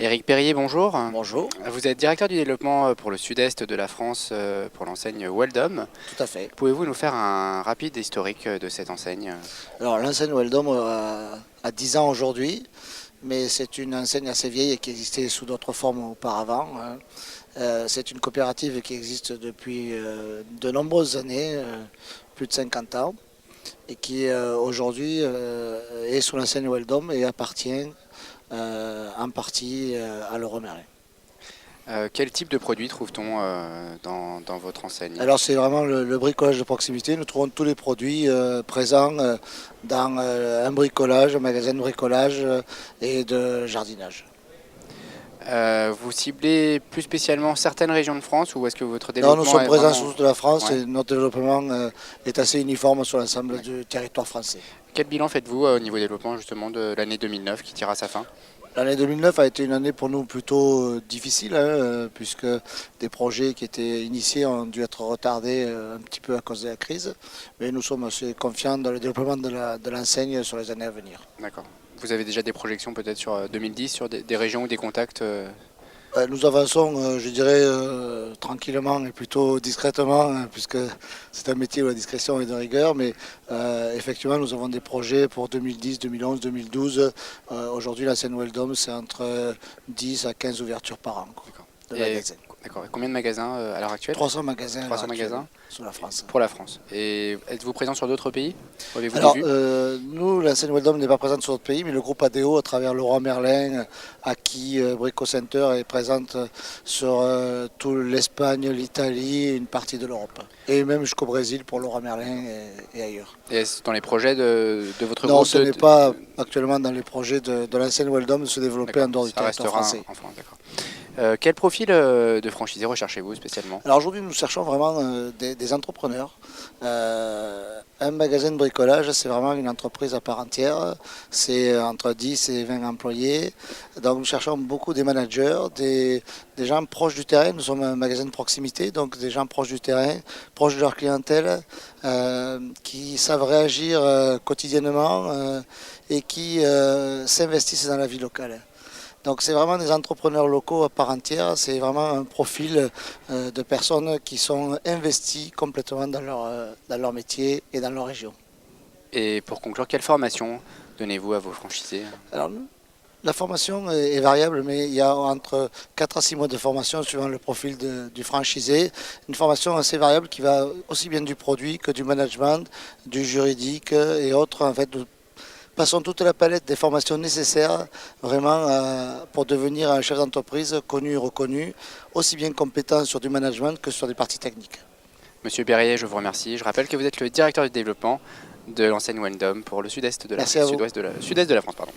Éric Perrier, bonjour. Bonjour, Vous êtes directeur du développement pour le sud-est de la France pour l'enseigne Weldom. tout à fait. Pouvez-vous nous faire un rapide historique de cette enseigne? Alors l'enseigne Weldom a 10 ans aujourd'hui, mais c'est une enseigne assez vieille et qui existait sous d'autres formes auparavant, hein. C'est une coopérative qui existe depuis de nombreuses années, plus de 50 ans, et qui aujourd'hui est sous l'enseigne Weldom et appartient en partie à Leroy Merlin. Quel type de produits trouve-t-on dans votre enseigne? Alors c'est vraiment le bricolage de proximité. Nous trouvons tous les produits présents dans un bricolage, un magasin de bricolage et de jardinage. Vous ciblez plus spécialement certaines régions de France ou est-ce que votre Non, nous développement sommes est présents vraiment... sur toute la France Ouais. et notre développement est assez uniforme sur l'ensemble du territoire français. Quel bilan faites-vous au niveau développement justement de l'année 2009 qui tire à sa fin? L'année 2009 a été une année pour nous plutôt difficile, hein, puisque des projets qui étaient initiés ont dû être retardés un petit peu à cause de la crise. Mais nous sommes assez confiants dans le développement de l'enseigne sur les années à venir. D'accord. Vous avez déjà des projections peut-être sur 2010, sur des régions ou des contacts Nous avançons, je dirais, tranquillement et plutôt discrètement, hein, puisque c'est un métier où la discrétion est de rigueur. Mais effectivement, nous avons des projets pour 2010, 2011, 2012. Aujourd'hui, la scène Weldom, c'est entre 10 à 15 ouvertures par an, quoi, D'accord. de Et, magasins. d'accord. Et combien de magasins à l'heure actuelle? 300 magasins à l'heure 300 actuelle, magasins sur la France. pour la France. Et êtes-vous présent sur d'autres pays? Avez-vous des Alors, vues? nous, la scène Weldom n'est pas présente sur notre pays, mais le groupe ADO, à travers Leroy Merlin, Aki, Brico Center, est présente sur tout l'Espagne, l'Italie et une partie de l'Europe. Et même jusqu'au Brésil pour Leroy Merlin et ailleurs. Et est-ce dans les projets de votre Non, groupe ce n'est pas actuellement dans les projets de l'ancienne Weldom de se développer D'accord, en dehors du ça territoire restera français. en France, d'accord. Quel profil de franchisé recherchez-vous spécialement? Alors aujourd'hui, nous cherchons vraiment des entrepreneurs. Un magasin de bricolage, c'est vraiment une entreprise à part entière. C'est entre 10 et 20 employés. Donc nous cherchons beaucoup des managers, des gens proches du terrain. Nous sommes un magasin de proximité, donc des gens proches du terrain, proches de leur clientèle, qui savent réagir quotidiennement et qui s'investissent dans la vie locale. Donc c'est vraiment des entrepreneurs locaux à part entière, c'est vraiment un profil de personnes qui sont investies complètement dans leur métier et dans leur région. Et pour conclure, quelle formation donnez-vous à vos franchisés? Alors la formation est variable, mais il y a entre 4 à 6 mois de formation suivant le profil du franchisé. Une formation assez variable qui va aussi bien du produit que du management, du juridique et autres. En fait, nous passons toute la palette des formations nécessaires vraiment pour devenir un chef d'entreprise connu et reconnu, aussi bien compétent sur du management que sur des parties techniques. Monsieur Berrier, je vous remercie. Je rappelle que vous êtes le directeur du développement de l'enseigne Weldom pour le sud-est de la, Merci à vous. sud-ouest de la, sud-est de la France. Pardon.